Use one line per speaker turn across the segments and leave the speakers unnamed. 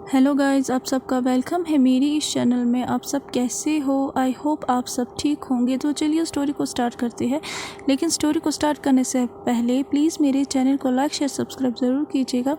Hello guys, आप सबका welcome है मेरी इस चैनल में। आप सब कैसे हो? आई होप आप सब ठीक होंगे। तो चलिए स्टोरी को स्टार्ट करते हैं। लेकिन स्टोरी को स्टार्ट करने से पहले प्लीज़ मेरे चैनल को लाइक शेयर सब्सक्राइब ज़रूर कीजिएगा।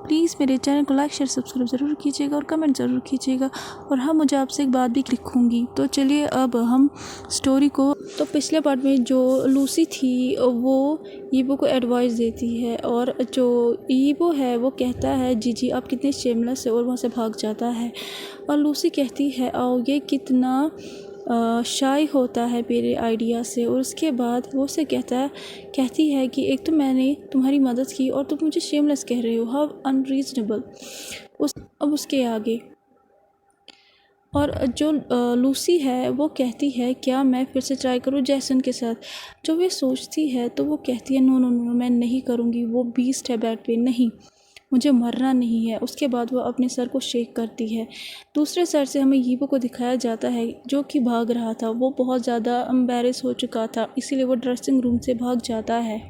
प्लीज़ मेरे चैनल को लाइक शेयर सब्सक्राइब ज़रूर कीजिएगा और कमेंट ज़रूर कीजिएगा। और हाँ, मुझे आपसे एक बात भी लिखूँगी। तो चलिए अब हम स्टोरी को तो पिछले पार्ट में जो लूसी थी वो ईबो को एडवाइस देती है और जो ईबो है वो कहता है जीजी आप कितने शेमलेस है और वहाँ से भाग जाता है। और लूसी कहती है आओ ये कितना शाई होता है मेरे आइडिया से। और उसके बाद वो उसे कहती है कि एक तो मैंने तुम्हारी मदद की और तुम मुझे शेमलेस कह रहे हो, हाउ अनरीजनेबल। अब उसके आगे और जो लूसी है वो कहती है क्या मैं फिर से ट्राई करूँ जैसन के साथ। जो वे सोचती है तो वो कहती है नो नो नो मैं नहीं करूँगी, वो बीस्ट है बेड पे, नहीं मुझे मरना नहीं है। उसके बाद वो अपने सर को शेक करती है। दूसरे सर से हमें यीबो को दिखाया जाता है जो कि भाग रहा था। वो बहुत ज़्यादा एम्बैरेस हो चुका था, इसीलिए वो ड्रेसिंग रूम से भाग जाता है।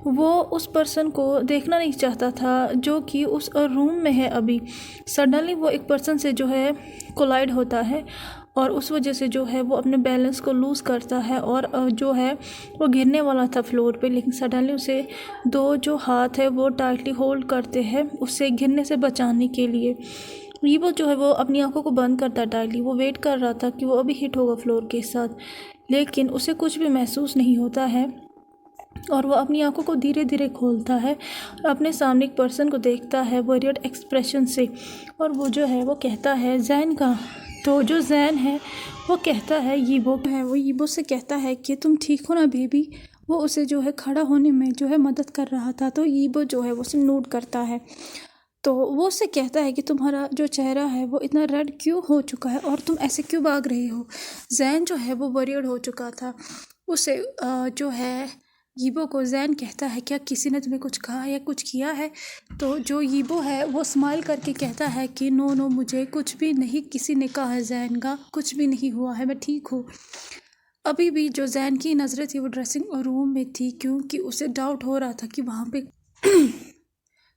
वो उस पर्सन को देखना नहीं चाहता था जो कि उस रूम में है अभी। सडनली वो एक पर्सन से जो है कोलाइड होता है और उस वजह से जो है वो अपने बैलेंस को लूज़ करता है और जो है वो गिरने वाला था फ्लोर पे। लेकिन सडनली उसे दो जो हाथ है वो टाइटली होल्ड करते हैं उसे गिरने से बचाने के लिए। ईबो जो है वो अपनी आंखों को बंद करता टाइटली। वो वेट कर रहा था कि वो अभी हिट होगा फ्लोर के साथ, लेकिन उसे कुछ भी महसूस नहीं होता है और वो अपनी आंखों को धीरे धीरे खोलता है और अपने सामने एक पर्सन को देखता है वरियड एक्सप्रेशन से। और वो जो है वो कहता है जैन का। तो जो जैन है वो कहता है वो यीबो से कहता है कि तुम ठीक हो ना बेबी। वो उसे जो है खड़ा होने में जो है मदद कर रहा था। तो यीबो जो है वो उसे नोट करता है। तो वो उससे कहता है कि तुम्हारा जो चेहरा है वो इतना रेड क्यों हो चुका है और तुम ऐसे क्यों भाग रहे हो। जैन जो है वो वरियड हो चुका था। उसे जो है यीबो को जैन कहता है क्या किसी ने तुम्हें कुछ कहा या कुछ किया है। तो जो यीबो है वो स्माइल करके कहता है कि नो नो मुझे कुछ भी नहीं किसी ने कहा है, जैन का कुछ भी नहीं हुआ है, मैं ठीक हूँ। अभी भी जो जैन की नज़रें थी वो ड्रेसिंग रूम में थी क्योंकि उसे डाउट हो रहा था कि वहाँ पे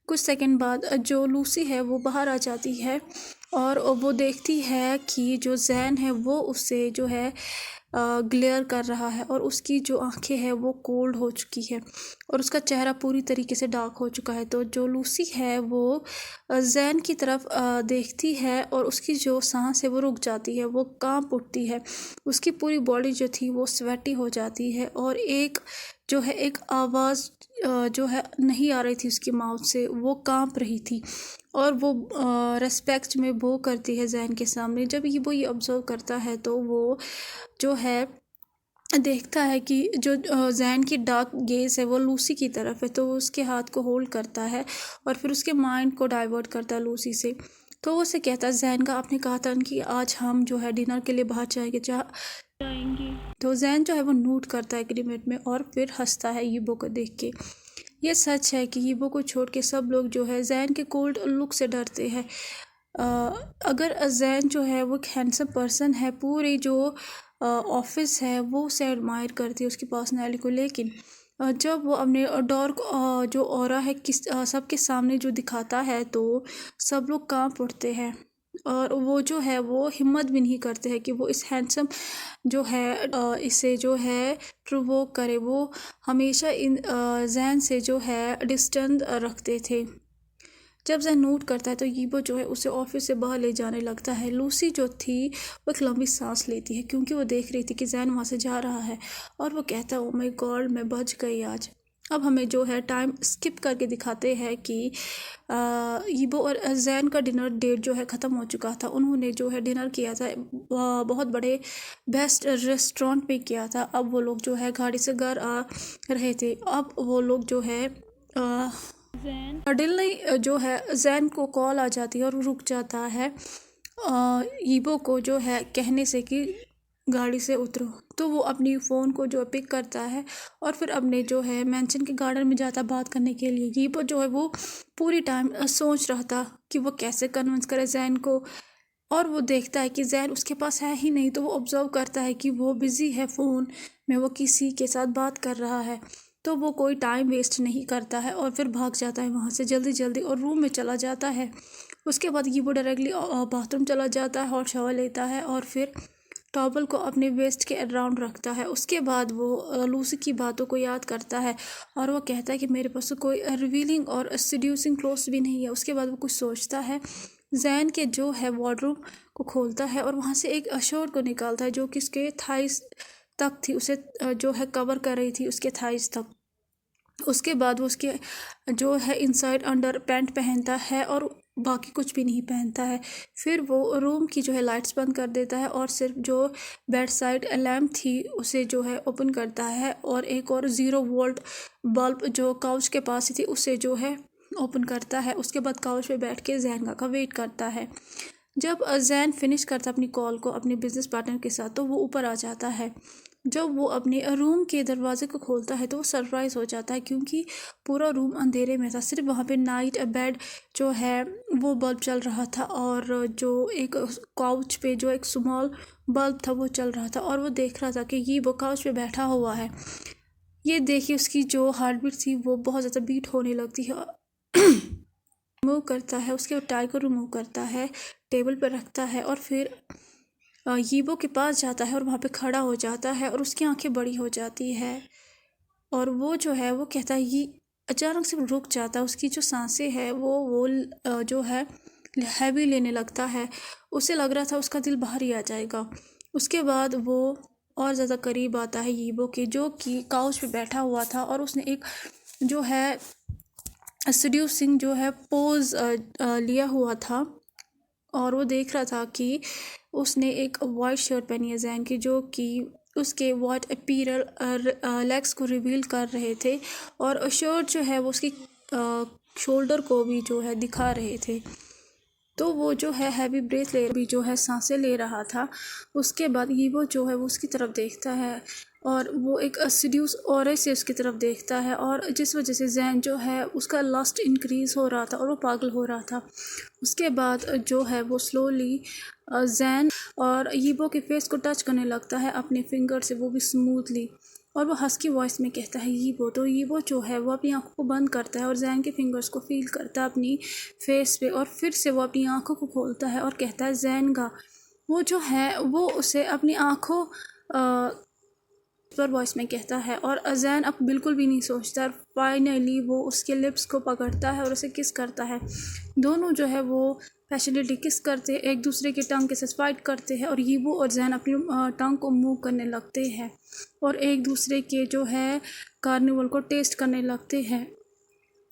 कुछ सेकंड बाद जो लूसी है वो बाहर आ जाती है और वो देखती है कि जो जैन है वो उससे जो है ग्लेयर कर रहा है और उसकी जो आंखें हैं वो कोल्ड हो चुकी है और उसका चेहरा पूरी तरीके से डार्क हो चुका है। तो जो लूसी है वो जैन की तरफ देखती है और उसकी जो सांस है वो रुक जाती है, वो कांप उठती है। उसकी पूरी बॉडी जो थी वो स्वेटी हो जाती है और एक आवाज़ जो है नहीं आ रही थी उसकी माउथ से, वो कांप रही थी और वो रेस्पेक्ट में वो करती है जैन के सामने। जब वो ये ऑब्जर्व करता है तो वो जो है देखता है कि जो जैन की डार्क गेज है वो लूसी की तरफ है। तो वो उसके हाथ को होल्ड करता है और फिर उसके माइंड को डाइवर्ट करता है लूसी से। तो वो उसे कहता है जैन का आपने कहा था कि आज हम जो है डिनर के लिए बाहर जाएंगे। तो जैन जो है वो नोट करता है एग्रीमेंट में और फिर हंसता है यीबो को देख के। ये सच है कि यीबो को छोड़ के सब लोग जो है जैन के कोल्ड लुक से डरते हैं। अगर जैन जो है वो एक हैंडसम पर्सन है, पूरी जो ऑफिस है वो उसे एडमायर करती है उसकी पर्सनैलिटी को। लेकिन जब वो अपने डार्क जो ऑरा है सबके सामने जो दिखाता है तो सब लोग कांप उठते हैं और वो जो है वो हिम्मत भी नहीं करते हैं कि वो इस हैंडसम जो है इसे जो है प्रोवोक करे। वो हमेशा इन जैन से जो है डिस्टेंस रखते थे। जब जैन नोट करता है तो यीबो जो है उसे ऑफिस से बाहर ले जाने लगता है। लूसी जो थी वो एक लंबी सांस लेती है क्योंकि वो देख रही थी कि जैन वहाँ से जा रहा है और वो कहता है ओ माय गॉड मैं बच गई आज। अब हमें जो है टाइम स्किप करके दिखाते हैं कि यीबो और जैन का डिनर डेट जो है ख़त्म हो चुका था। उन्होंने जो है डिनर किया था बहुत बड़े बेस्ट रेस्टोरेंट में किया था। अब वो लोग जो है गाड़ी से घर आ रहे थे। अब वो लोग जो है सडनली जो है जैन को कॉल आ जाती है और वो रुक जाता है यीबो को जो है कहने से कि गाड़ी से उतरो। तो वो अपनी फ़ोन को जो पिक करता है और फिर अपने जो है मेंशन के गार्डन में जाता बात करने के लिए। यीबो जो है वो पूरी टाइम सोच रहा था कि वो कैसे कन्विंस करे जैन को और वो देखता है कि जैन उसके पास है ही नहीं। तो वो ऑब्जर्व करता है कि वो बिज़ी है फ़ोन में, वो किसी के साथ बात कर रहा है। तो वो कोई टाइम वेस्ट नहीं करता है और फिर भाग जाता है वहाँ से जल्दी जल्दी और रूम में चला जाता है। उसके बाद ये वो डायरेक्टली बाथरूम चला जाता है, हॉट शावर लेता है और फिर टॉवल को अपने वेस्ट के अराउंड रखता है। उसके बाद वो लूसी की बातों को याद करता है और वो कहता है कि मेरे पास तो कोई रिवीलिंग और सीड्यूसिंग क्लोथ्स भी नहीं है। उसके बाद वो कुछ सोचता है, जैन के जो है वार्डरोब को खोलता है और वहाँ से एक शर्ट को निकालता है जो कि उसके थाइस तक थी, उसे जो है कवर कर रही थी उसके थाइस तक। उसके बाद वो उसके जो है इनसाइड अंडर पैंट पहनता है और बाकी कुछ भी नहीं पहनता है। फिर वो रूम की जो है लाइट्स बंद कर देता है और सिर्फ जो बेड साइड लैम्प थी उसे जो है ओपन करता है और एक और 0 वोल्ट बल्ब जो काउच के पास ही थी उसे जो है ओपन करता है। उसके बाद काउच पे बैठ के जैन का वेट करता है। जब जैन फिनिश करता अपनी कॉल को अपने बिजनेस पार्टनर के साथ तो वो ऊपर आ जाता है। जब वो अपने रूम के दरवाजे को खोलता है तो वो सरप्राइज़ हो जाता है क्योंकि पूरा रूम अंधेरे में था। सिर्फ वहाँ पे नाइट बेड जो है वो बल्ब चल रहा था और जो एक काउच पे जो एक स्मॉल बल्ब था वो चल रहा था और वो देख रहा था कि ये वो काउच पे बैठा हुआ है। ये देखिए उसकी जो हार्ट बीट थी वो बहुत ज़्यादा बीट होने लगती है। रिमूव करता है, उसके टाई को रिमूव करता है, टेबल पर रखता है और फिर यीबो के पास जाता है और वहाँ पे खड़ा हो जाता है और उसकी आंखें बड़ी हो जाती है और वो जो है वो कहता है ये अचानक से रुक जाता है। उसकी जो सांसें हैं वो जो है हैवी लेने लगता है। उसे लग रहा था उसका दिल बाहर ही आ जाएगा। उसके बाद वो और ज़्यादा करीब आता है यीबो के जो कि काउच पे बैठा हुआ था और उसने एक जो है सीड्यूसिंग जो है पोज लिया हुआ था और वो देख रहा था कि उसने एक वाइट शर्ट पहनी है जैन की जो कि उसके वाइट अपीरल लेग्स को रिवील कर रहे थे और शर्ट जो है वो उसकी शोल्डर को भी जो है दिखा रहे थे। तो वो जो है हैवी ब्रेथ ले भी जो है सांसें ले रहा था। उसके बाद यीबो जो है वो उसकी तरफ देखता है और वो एक सीड्यूस ऑरे से उसकी तरफ देखता है और जिस वजह से जैन जो है उसका लस्ट इंक्रीज़ हो रहा था और वो पागल हो रहा था। उसके बाद जो है वो स्लोली जैन और यीबो के फेस को टच करने लगता है अपने फिंगर से, वो भी स्मूथली, और वो हस्की वॉइस में कहता है यीबो। तो यीबो जो है वो अपनी आंखों को बंद करता है और जैन के फिंगर्स को फील करता है अपनी फेस पे और फिर से वो अपनी आंखों को खोलता है और कहता है जैन का। वो जो है वो उसे अपनी आंखों पर वॉइस में कहता है और जैन अब बिल्कुल भी नहीं सोचता। फाइनली वो उसके लिप्स को पकड़ता है और उसे किस करता है। दोनों जो है वो पैशनेटली किस करते हैं, एक दूसरे के टंग के साथ फाइट करते हैं और यीबो और जैन अपनी टंग को मूव करने लगते हैं और एक दूसरे के जो है कार्निवल को टेस्ट करने लगते हैं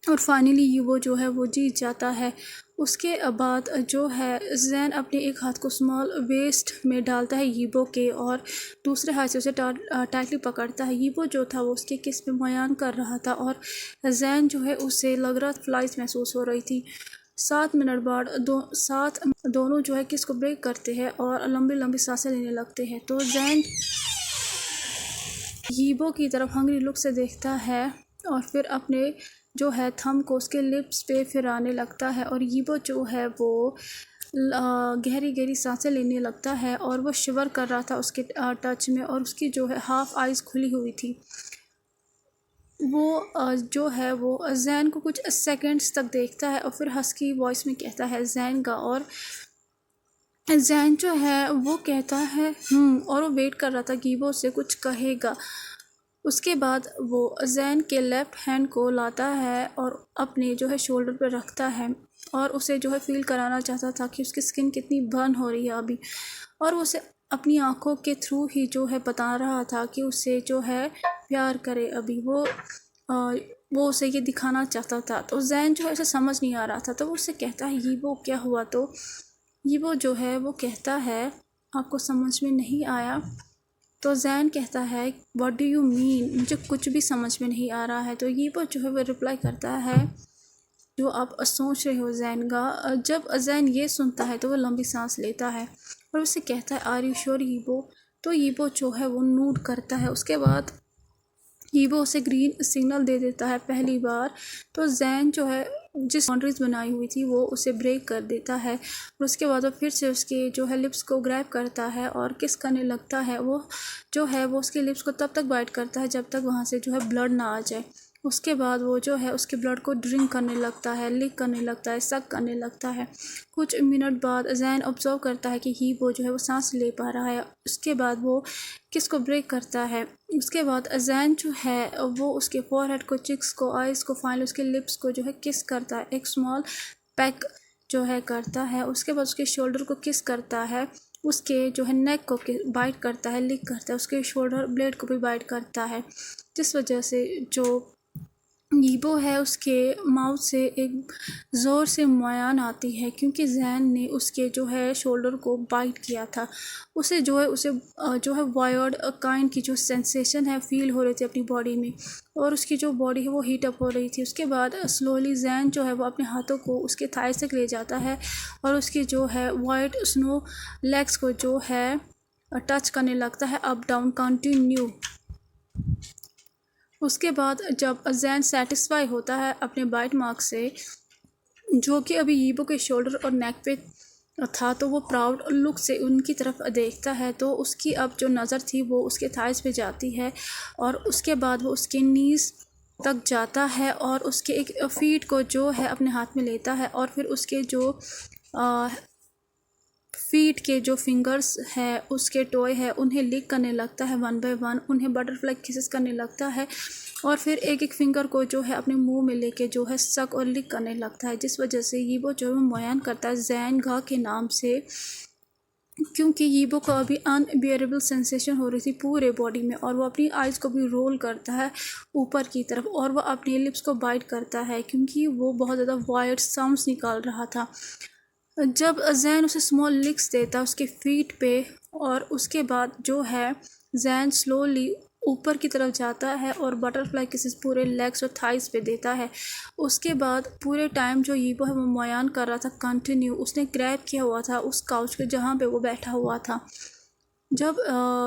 और फाइनली यीबो जो है वो जीत जाता है। उसके बाद जो है जैन अपने एक हाथ को स्मॉल वेस्ट में डालता है यीबो के और दूसरे हाथ से उसे टाइटली पकड़ता है। यीबो जो था वो उसके किस पे बयान कर रहा था और जैन जो है उसे लग रहा फ्लाइज महसूस हो रही थी। 7 मिनट बाद दोनों जो है किस को ब्रेक करते हैं और लंबी लंबी सांसें लेने लगते हैं। तो जैन यीबो की तरफ हंग्री लुक से देखता है और फिर अपने जो है थंब को उसके लिप्स पे फिराने लगता है और यीबो जो है वो गहरी गहरी सांसें लेने लगता है और वो शिवर कर रहा था उसके टच में और उसकी जो है हाफ आइज़ खुली हुई थी। वो जो है वो जैन को कुछ सेकंड्स तक देखता है और फिर हस्की वॉइस में कहता है जैन का और जैन जो है वो कहता है और वो वेट कर रहा था कि वो उससे कुछ कहेगा। उसके बाद वो जैन के लेफ़्ट हैंड को लाता है और अपने जो है शोल्डर पर रखता है और उसे जो है फील कराना चाहता था कि उसकी स्किन कितनी बर्न हो रही है अभी, और उसे अपनी आंखों के थ्रू ही जो है बता रहा था कि उसे जो है प्यार करे अभी। वो उसे ये दिखाना चाहता था। तो जैन जो है उसे समझ नहीं आ रहा था तो वो उससे कहता है ये वो क्या हुआ। तो ये वो जो है वो कहता है आपको समझ में नहीं आया। तो जैन कहता है व्हाट डू यू मीन, मुझे कुछ भी समझ में नहीं आ रहा है। तो ये वो जो है वो रिप्लाई करता है जो आप सोच रहे हो जैन का। जब जैन ये सुनता है तो वो लंबी सांस लेता है और उसे कहता है आर यू श्योर यीबो। तो यीबो जो है वो नोट करता है। उसके बाद यीबो उसे ग्रीन सिग्नल दे देता है पहली बार। तो जैन जो है जिस बाउंड्रीज बनाई हुई थी वो उसे ब्रेक कर देता है। और उसके बाद वो फिर से उसके जो है लिप्स को ग्रैब करता है और किस करने लगता है। वो जो है वो उसके लिप्स को तब तक बाइट करता है जब तक वहाँ से जो है ब्लड ना आ जाए। उसके बाद वो जो है उसके ब्लड को ड्रिंक करने लगता है, लिक करने लगता है, सक करने लगता है। कुछ मिनट बाद जैन ऑब्जर्व करता है कि हीबो जो है वो सांस ले पा रहा है। उसके बाद वो किस को ब्रेक करता है। उसके बाद जैन जो है वो उसके फोरहेड को, चिक्स को, आइज़ को, फाइनली उसके लिप्स को जो है किस करता है, एक स्मॉल पैक जो है करता है। उसके बाद उसके शोल्डर को किस करता है, उसके जो है नेक को बाइट करता है, लिक करता है, उसके शोल्डर ब्लेड को भी बाइट करता है। जिस वजह से जो हीबो है उसके माउथ से एक ज़ोर से मुआयन आती है क्योंकि जैन ने उसके जो है शोल्डर को बाइट किया था। उसे जो है वायर्ड काइंड की जो सेंसेशन है फील हो रही थी अपनी बॉडी में और उसकी जो बॉडी है वो हीट अप हो रही थी। उसके बाद स्लोली जैन जो है वो अपने हाथों को उसके थाई तक ले जाता है और उसकी जो है वाइट स्नो लेग्स को जो है टच करने लगता है अप डाउन कंटिन्यू। उसके बाद जब जैन सेटिस्फाई होता है अपने बाइट मार्क से, जो कि अभी हीबो के शोल्डर और नेक पे था, तो वो प्राउड लुक से उनकी तरफ देखता है। तो उसकी अब जो नज़र थी वो उसके थाइस पे जाती है और उसके बाद वो उसके नीज़ तक जाता है और उसके एक फीट को जो है अपने हाथ में लेता है और फिर उसके जो फीट के जो फिंगर्स है, उसके टॉय है, उन्हें लिक करने लगता है वन बाय वन, उन्हें बटरफ्लाई किसेस करने लगता है और फिर एक एक फिंगर को जो है अपने मुंह में लेके जो है सक और लिक करने लगता है। जिस वजह से हीबो जो है मुआयन करता है जैन घा के नाम से, क्योंकि हीबो को अभी अनबियरेबल सेंसेशन हो रही थी पूरे बॉडी में और वो अपनी आइज़ को भी रोल करता है ऊपर की तरफ और वह अपने लिप्स को बाइट करता है क्योंकि वो बहुत ज़्यादा वायर्ड साउंड्स निकाल रहा था। जब जैन उसे स्मॉल लिक्स देता उसके फीट पे और उसके बाद जो है जैन स्लोली ऊपर की तरफ जाता है और बटरफ्लाई किसेस पूरे लेग्स और थाइस पे देता है। उसके बाद पूरे टाइम जो हीबो है वो मुआयन कर रहा था कंटिन्यू, उसने ग्रैब किया हुआ था उस काउच पे जहाँ पे वो बैठा हुआ था। जब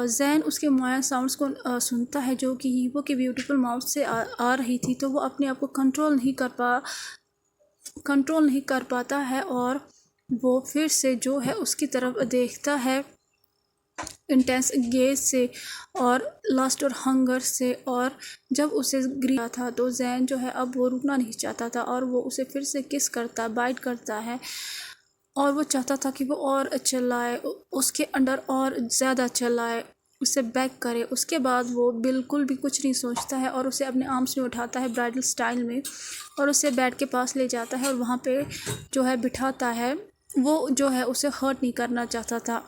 जैन उसके मुआयन साउंड्स को सुनता है जो कि हीबो के ब्यूटीफुल माउथ से आ रही थी, तो वो अपने आप को कंट्रोल नहीं कर पाता है और वो फिर से जो है उसकी तरफ देखता है इंटेंस गेज से और लस्ट और हंगर से। और जब उसे गिरा था तो जैन जो है अब वो रुकना नहीं चाहता था और वो उसे फिर से किस करता, बाइट करता है और वो चाहता था कि वो और चिल्लाए, उसके अंडर और ज़्यादा चिल्लाए, उसे बैक करे। उसके बाद वो बिल्कुल भी कुछ नहीं सोचता है और उसे अपने आर्म्स में उठाता है ब्राइडल स्टाइल में और उसे बेड के पास ले जाता है और वहाँ पे जो है बिठाता है। वो जो है उसे हर्ट नहीं करना चाहता था।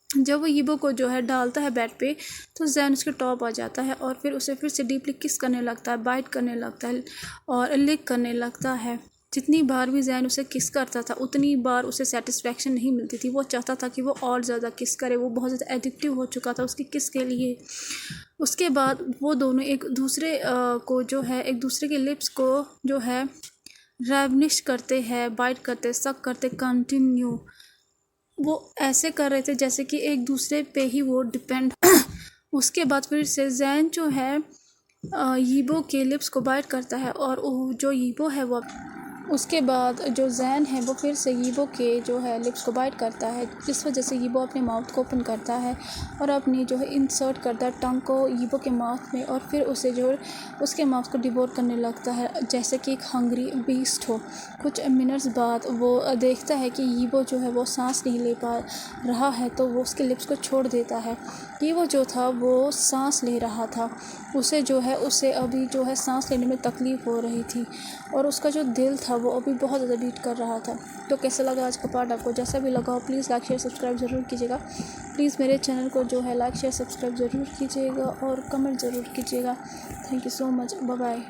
जब वो हीबो को जो है डालता है बेड पे तो जैन उसके टॉप आ जाता है और फिर उसे फिर से डीपली किस करने लगता है, बाइट करने लगता है और लिक करने लगता है। जितनी बार भी जैन उसे किस करता था उतनी बार उसे सेटिस्फैक्शन नहीं मिलती थी। वो चाहता था कि वो और ज़्यादा किस करे, वो बहुत ज़्यादा एडिक्टिव हो चुका था उसकी किस के लिए। उसके बाद वो दोनों एक दूसरे को जो है एक दूसरे के लिप्स को जो है रैवनिश करते हैं, बाइट करते, सक करते कंटिन्यू। वो ऐसे कर रहे थे जैसे कि एक दूसरे पे ही वो डिपेंड। उसके बाद फिर से जैन जो है हीबो के लिप्स को बाइट करता है और जो हीबो है वो उसके बाद जो जैन है वो फिर से हीबो के जो है लिप्स को बाइट करता है, जिस वजह से हीबो अपने माउथ को ओपन करता है और अपनी जो है इंसर्ट करता है टंग को हीबो के माउथ में और फिर उसे जो उसके माउथ को डिवोर करने लगता है जैसे कि एक हंग्री बीस्ट हो। कुछ मिनट्स बाद वो देखता है कि हीबो जो है वो सांस नहीं ले पा रहा है, तो वो उसके लिप्स को छोड़ देता है। हीबो जो था वो सांस ले रहा था, उसे अभी जो है सांस लेने में तकलीफ़ हो रही थी और उसका जो दिल था वो अभी बहुत ज़्यादा बीट कर रहा था। तो कैसा लगा आज का पार्ट आपको? जैसा भी लगा हो प्लीज़ लाइक शेयर सब्सक्राइब ज़रूर कीजिएगा। प्लीज़ मेरे चैनल को जो है लाइक शेयर सब्सक्राइब ज़रूर कीजिएगा और कमेंट ज़रूर कीजिएगा। Thank you so much, bye bye.